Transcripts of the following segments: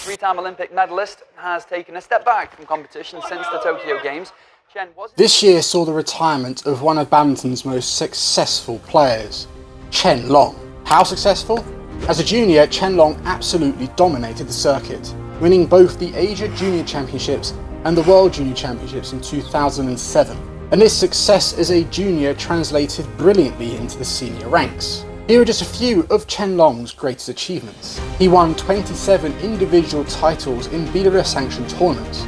three-time Olympic medalist, has taken a step back from competition since the Tokyo Games. Chen was... This year saw the retirement of one of badminton's most successful players, Chen Long. How successful? As a junior, Chen Long absolutely dominated the circuit, winning both the Asia Junior Championships and the World Junior Championships in 2007. And this success as a junior translated brilliantly into the senior ranks. Here are just a few of Chen Long's greatest achievements. He won 27 individual titles in Belarus-sanctioned tournaments,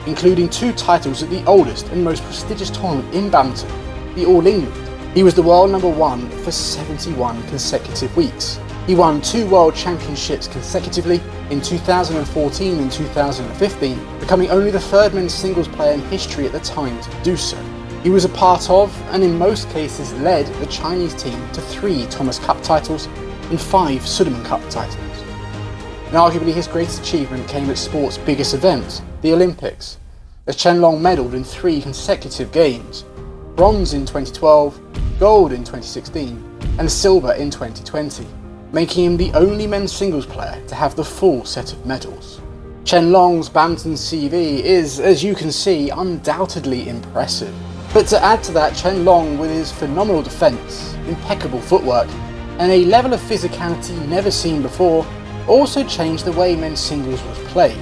including 2 titles at the oldest and most prestigious tournament in badminton, the All England. He was the world number 1 for 71 consecutive weeks. He won 2 world championships consecutively in 2014 and 2015, becoming only the 3rd men's singles player in history at the time to do so. He was a part of, and in most cases led, the Chinese team to 3 Thomas Cup titles and 5 Sudirman Cup titles. And arguably his greatest achievement came at sport's biggest event, the Olympics, as Chen Long medalled in 3 consecutive games: bronze in 2012, gold in 2016, and silver in 2020, making him the only men's singles player to have the full set of medals. Chen Long's badminton CV is, as you can see, undoubtedly impressive. But to add to that, Chen Long, with his phenomenal defence, impeccable footwork, and a level of physicality never seen before, also changed the way men's singles was played.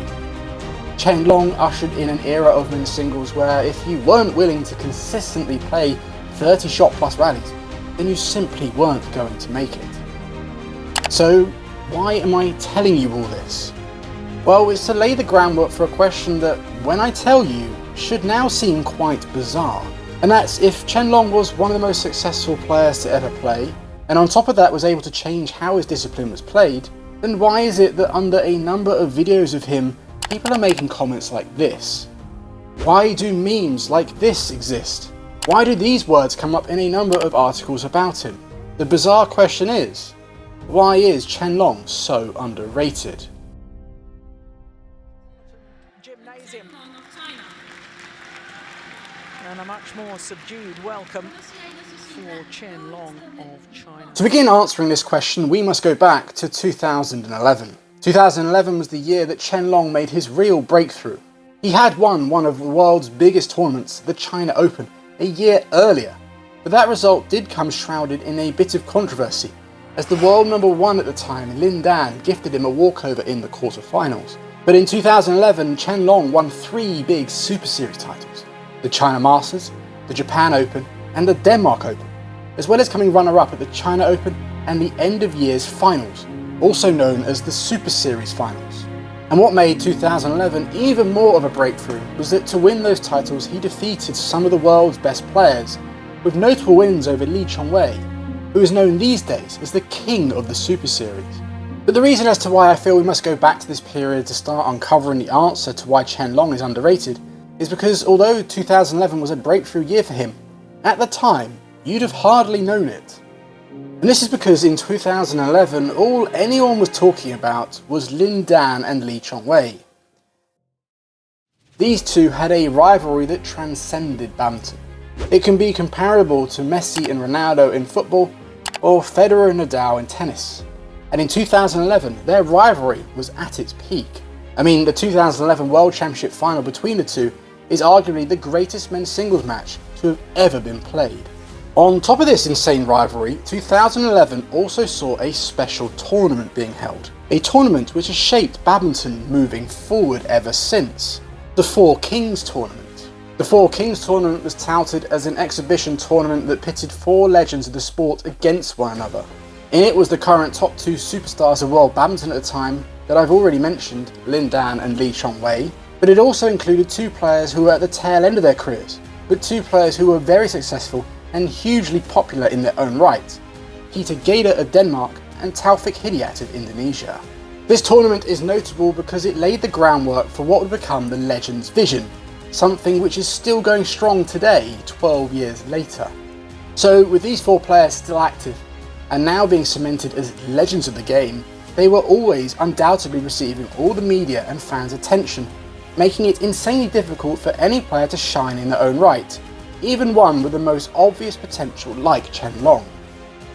Chen Long ushered in an era of men's singles where if you weren't willing to consistently play 30 shot plus rallies, then you simply weren't going to make it. So why am I telling you all this? Well, it's to lay the groundwork for a question that, when I tell you, should now seem quite bizarre. And that's, if Chen Long was one of the most successful players to ever play, and on top of that was able to change how his discipline was played, then why is it that under a number of videos of him, people are making comments like this? Why do memes like this exist? Why do these words come up in a number of articles about him? The bizarre question is, why is Chen Long so underrated? Gymnasium. And a much more subdued welcome for Chen Long of China. To begin answering this question, we must go back to 2011. 2011 was the year that Chen Long made his real breakthrough. He had won one of the world's biggest tournaments, the China Open, a year earlier, but that result did come shrouded in a bit of controversy, as the world number 1 at the time, Lin Dan, gifted him a walkover in the quarterfinals. But in 2011, Chen Long won 3 big Super Series titles: the China Masters, the Japan Open, and the Denmark Open, as well as coming runner-up at the China Open and the end-of-year's finals, also known as the Super Series finals. And what made 2011 even more of a breakthrough was that to win those titles he defeated some of the world's best players, with notable wins over Li Chongwei, who is known these days as the king of the Super Series. But the reason as to why I feel we must go back to this period to start uncovering the answer to why Chen Long is underrated is because although 2011 was a breakthrough year for him, at the time you'd have hardly known it. And this is because in 2011 all anyone was talking about was Lin Dan and Li Chongwei. These two had a rivalry that transcended badminton. It can be comparable to Messi and Ronaldo in football, or Federer and Nadal in tennis. And in 2011 their rivalry was at its peak. I mean, the 2011 World Championship final between the two is arguably the greatest men's singles match to have ever been played. On top of this insane rivalry, 2011 also saw a special tournament being held. A tournament which has shaped badminton moving forward ever since. The Four Kings Tournament. The Four Kings Tournament was touted as an exhibition tournament that pitted 4 legends of the sport against one another. In it was the current top 2 superstars of world badminton at the time that I've already mentioned, Lin Dan and Li Chongwei, but it also included 2 players who were at the tail end of their careers, but 2 players who were very successful and hugely popular in their own right, Peter Gade of Denmark and Taufik Hidayat of Indonesia. This tournament is notable because it laid the groundwork for what would become the Legends Vision, something which is still going strong today, 12 years later. So with these 4 players still active, and now being cemented as legends of the game, they were always undoubtedly receiving all the media and fans' attention, making it insanely difficult for any player to shine in their own right, even one with the most obvious potential like Chen Long.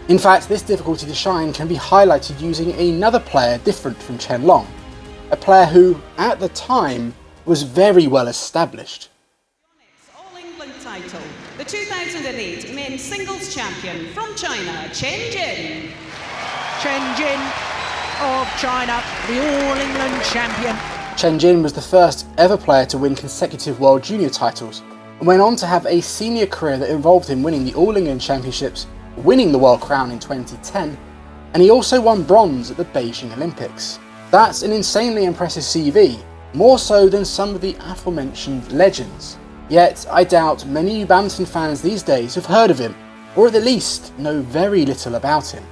In fact, this difficulty to shine can be highlighted using another player different from Chen Long, a player who, at the time, was very well established. All-England title, the 2008 men's singles champion from China, Chen Jin. Chen Jin of China, the All-England champion. Chen Jin was the first ever player to win consecutive World Junior titles, and went on to have a senior career that involved him winning the All-England Championships, winning the World Crown in 2010, and he also won bronze at the Beijing Olympics. That's an insanely impressive CV, more so than some of the aforementioned legends. Yet, I doubt many of you badminton fans these days have heard of him, or at the least know very little about him.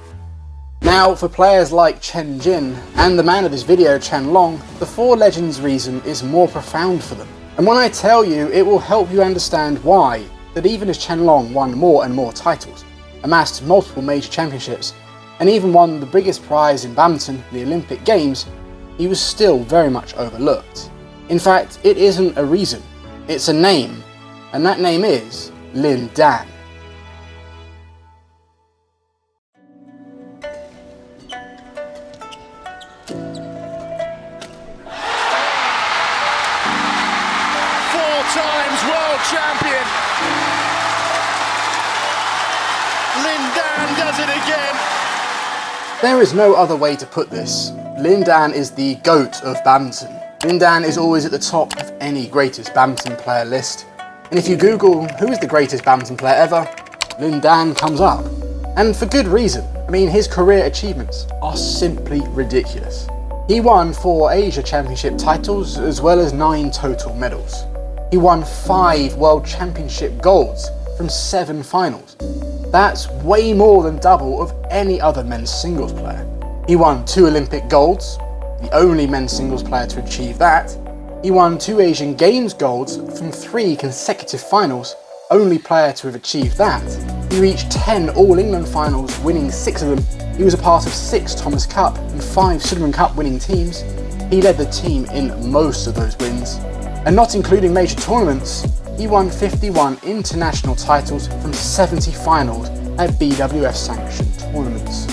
Now, for players like Chen Jin, and the man of this video, Chen Long, the Four Legends reason is more profound for them. And when I tell you, it will help you understand why, that even as Chen Long won more and more titles, amassed multiple major championships, and even won the biggest prize in badminton, the Olympic Games, he was still very much overlooked. In fact, it isn't a reason, it's a name, and that name is Lin Dan. Times world champion. Lin Dan does it again. There is no other way to put this. Lin Dan is the GOAT of badminton. Lin Dan is always at the top of any greatest badminton player list. And if you Google who is the greatest badminton player ever, Lin Dan comes up. And for good reason. I mean, his career achievements are simply ridiculous. He won 4 Asia Championship titles as well as 9 total medals. He won 5 World Championship golds from 7 finals. That's way more than double of any other men's singles player. He won 2 Olympic golds, the only men's singles player to achieve that. He won 2 Asian Games golds from 3 consecutive finals, only player to have achieved that. He reached 10 All-England finals, winning 6 of them. He was a part of 6 Thomas Cup and 5 Sudirman Cup winning teams. He led the team in most of those wins. And not including major tournaments, he won 51 international titles from 70 finals at BWF sanctioned tournaments.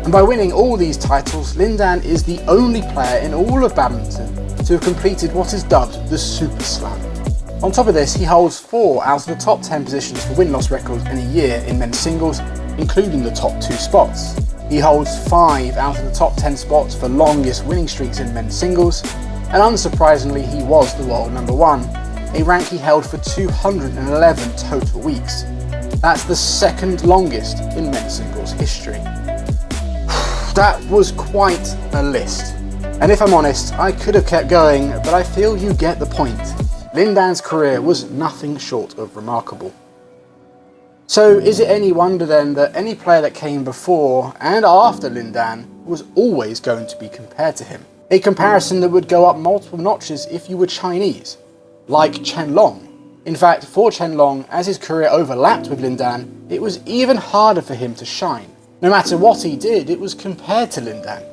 And by winning all these titles, Lin Dan is the only player in all of badminton to have completed what is dubbed the Super Slam. On top of this, he holds 4 out of the top 10 positions for win-loss records in a year in men's singles, including the top 2 spots. He holds 5 out of the top 10 spots for longest winning streaks in men's singles, and unsurprisingly he was the world number 1, a rank he held for 211 total weeks. That's the second longest in men's singles history. That was quite a list. And if I'm honest, I could have kept going, but I feel you get the point. Lin Dan's career was nothing short of remarkable. So is it any wonder then that any player that came before and after Lin Dan was always going to be compared to him? A comparison that would go up multiple notches if you were Chinese, like Chen Long. In fact, for Chen Long, as his career overlapped with Lin Dan, it was even harder for him to shine. No matter what he did, it was compared to Lin Dan.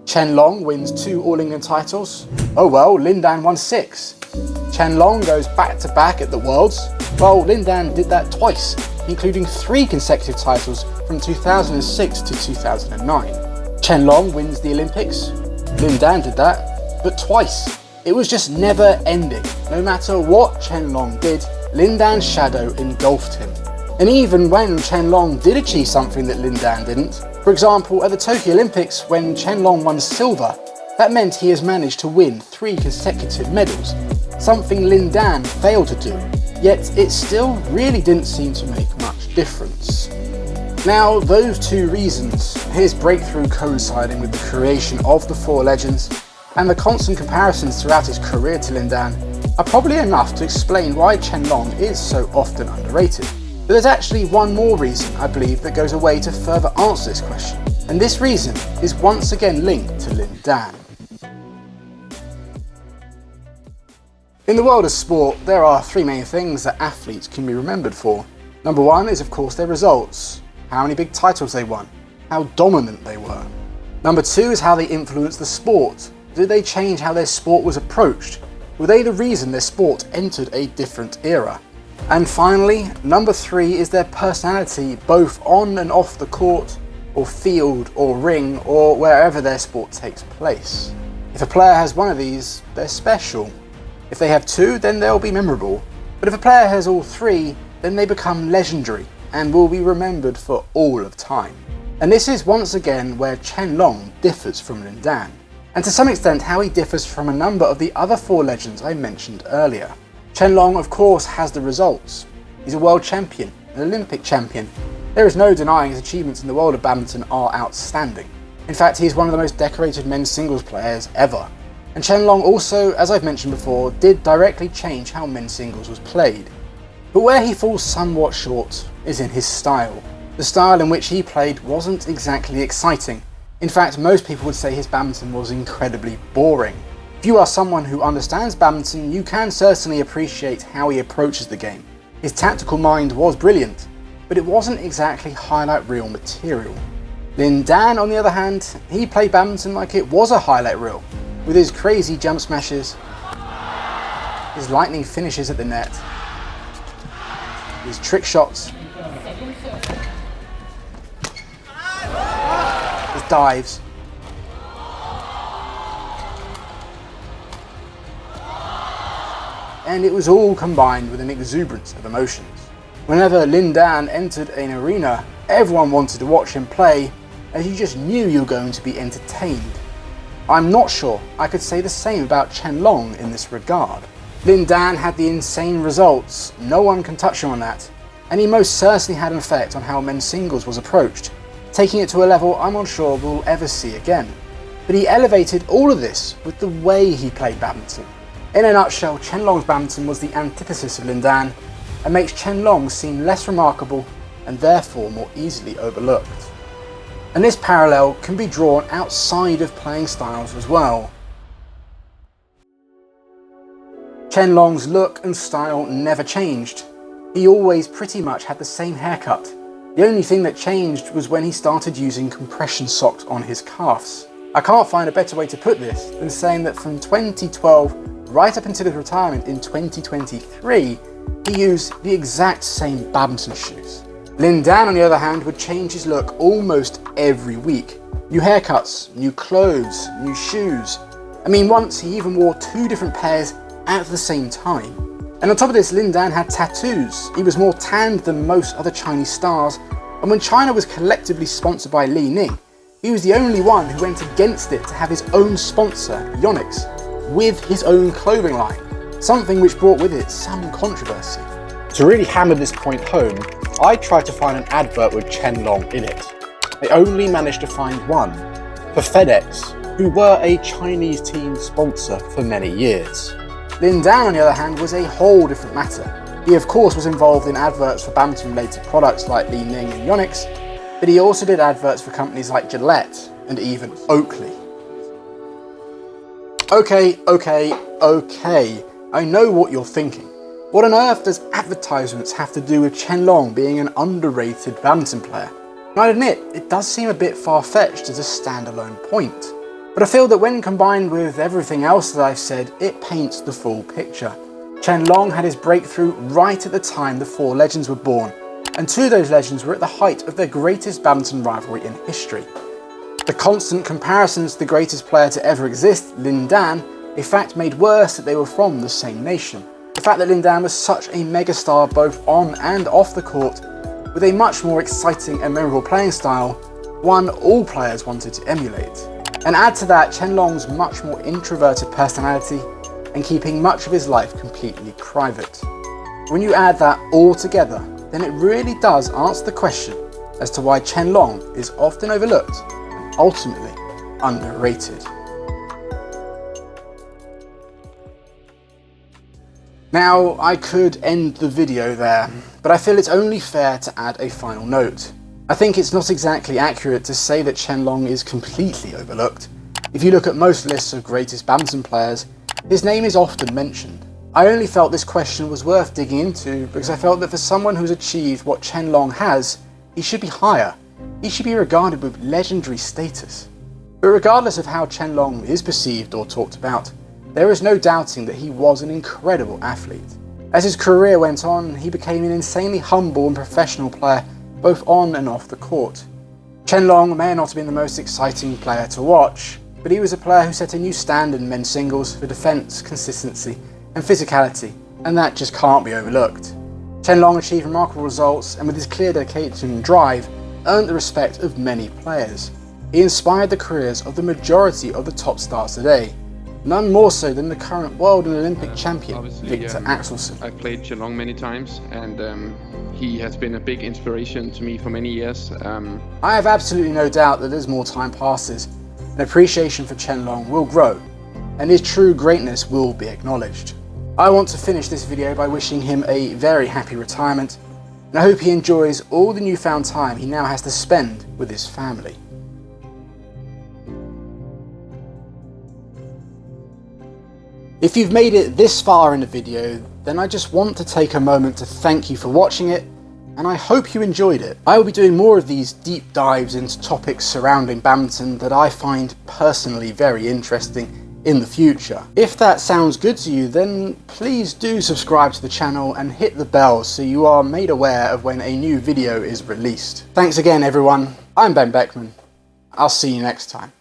Chen Long wins 2 All-England titles. Oh well, Lin Dan won 6. Chen Long goes back-to-back at the Worlds. Well, Lin Dan did that twice, including 3 consecutive titles from 2006 to 2009. Chen Long wins the Olympics. Lin Dan did that, but twice. It was just never ending. No matter what Chen Long did, Lin Dan's shadow engulfed him. And even when Chen Long did achieve something that Lin Dan didn't, for example at the Tokyo Olympics when Chen Long won silver, that meant he has managed to win 3 consecutive medals, something Lin Dan failed to do, yet it still really didn't seem to make much difference. Now, those 2 reasons, his breakthrough coinciding with the creation of the 4 legends, and the constant comparisons throughout his career to Lin Dan, are probably enough to explain why Chen Long is so often underrated. But there's actually one more reason, I believe, that goes away to further answer this question, and this reason is once again linked to Lin Dan. In the world of sport, there are 3 main things that athletes can be remembered for. Number 1 is of course their results. How many big titles they won, how dominant they were. Number 2 is how they influenced the sport. Did they change how their sport was approached? Were they the reason their sport entered a different era? And finally, number 3 is their personality, both on and off the court, or field, or ring, or wherever their sport takes place. If a player has one of these, they're special. If they have two, then they'll be memorable. But if a player has all three, then they become legendary and will be remembered for all of time. And this is once again where Chen Long differs from Lin Dan, and to some extent how he differs from a number of the other four legends I mentioned earlier. Chen Long, of course, has the results. He's a world champion, an Olympic champion. There is no denying his achievements in the world of badminton are outstanding. In fact, he is one of the most decorated men's singles players ever. And Chen Long also, as I've mentioned before, did directly change how men's singles was played. But where he falls somewhat short is in his style. The style in which he played wasn't exactly exciting. In fact, most people would say his badminton was incredibly boring. If you are someone who understands badminton, you can certainly appreciate how he approaches the game. His tactical mind was brilliant, but it wasn't exactly highlight reel material. Lin Dan, on the other hand, he played badminton like it was a highlight reel, with his crazy jump smashes, his lightning finishes at the net, his trick shots, his dives, and it was all combined with an exuberance of emotions. Whenever Lin Dan entered an arena, everyone wanted to watch him play, as you just knew you were going to be entertained. I'm not sure I could say the same about Chen Long in this regard. Lin Dan had the insane results, no one can touch him on that, and he most certainly had an effect on how men's singles was approached, taking it to a level I'm unsure we'll ever see again. But he elevated all of this with the way he played badminton. In a nutshell, Chen Long's badminton was the antithesis of Lin Dan, and makes Chen Long seem less remarkable and therefore more easily overlooked. And this parallel can be drawn outside of playing styles as well. Chen Long's look and style never changed. He always pretty much had the same haircut. The only thing that changed was when he started using compression socks on his calves. I can't find a better way to put this than saying that from 2012 right up until his retirement in 2023, he used the exact same badminton shoes. Lin Dan, on the other hand, would change his look almost every week. New haircuts, new clothes, new shoes. I mean, once he even wore two different pairs at the same time. And on top of this, Lin Dan had tattoos. He was more tanned than most other Chinese stars, and when China was collectively sponsored by Li Ning, he was the only one who went against it to have his own sponsor, Yonex, with his own clothing line, something which brought with it some controversy. To really hammer this point home, I tried to find an advert with Chen Long in it. I only managed to find one, for FedEx, who were a Chinese team sponsor for many years. Lin Dan, on the other hand, was a whole different matter. He of course was involved in adverts for badminton related products like Li Ning and Yonex, but he also did adverts for companies like Gillette and even Oakley. Okay, I know what you're thinking. What on earth does advertisements have to do with Chen Long being an underrated badminton player? And I admit, it does seem a bit far-fetched as a standalone point. But I feel that when combined with everything else that I've said, it paints the full picture. Chen Long had his breakthrough right at the time the four legends were born, and two of those legends were at the height of their greatest badminton rivalry in history. The constant comparisons to the greatest player to ever exist, Lin Dan, a fact made worse that they were from the same nation. The fact that Lin Dan was such a megastar both on and off the court, with a much more exciting and memorable playing style, one all players wanted to emulate. And add to that Chen Long's much more introverted personality and keeping much of his life completely private. When you add that all together, then it really does answer the question as to why Chen Long is often overlooked and ultimately underrated. Now, I could end the video there, but I feel it's only fair to add a final note. I think it's not exactly accurate to say that Chen Long is completely overlooked. If you look at most lists of greatest badminton players, his name is often mentioned. I only felt this question was worth digging into because I felt that for someone who's achieved what Chen Long has, he should be higher. He should be regarded with legendary status. But regardless of how Chen Long is perceived or talked about, there is no doubting that he was an incredible athlete. As his career went on, he became an insanely humble and professional player, both on and off the court. Chen Long may not have been the most exciting player to watch, but he was a player who set a new standard in men's singles for defence, consistency and physicality, and that just can't be overlooked. Chen Long achieved remarkable results, and with his clear dedication and drive, earned the respect of many players. He inspired the careers of the majority of the top stars today, none more so than the current world and Olympic champion, Victor Axelsen. I've played Chen Long many times, and he has been a big inspiration to me for many years. I have absolutely no doubt that as more time passes, an appreciation for Chen Long will grow, and his true greatness will be acknowledged. I want to finish this video by wishing him a very happy retirement, and I hope he enjoys all the newfound time he now has to spend with his family. If you've made it this far in the video, then I just want to take a moment to thank you for watching it, and I hope you enjoyed it. I will be doing more of these deep dives into topics surrounding badminton that I find personally very interesting in the future. If that sounds good to you, then please do subscribe to the channel and hit the bell so you are made aware of when a new video is released. Thanks again everyone, I'm Ben Beckman. I'll see you next time.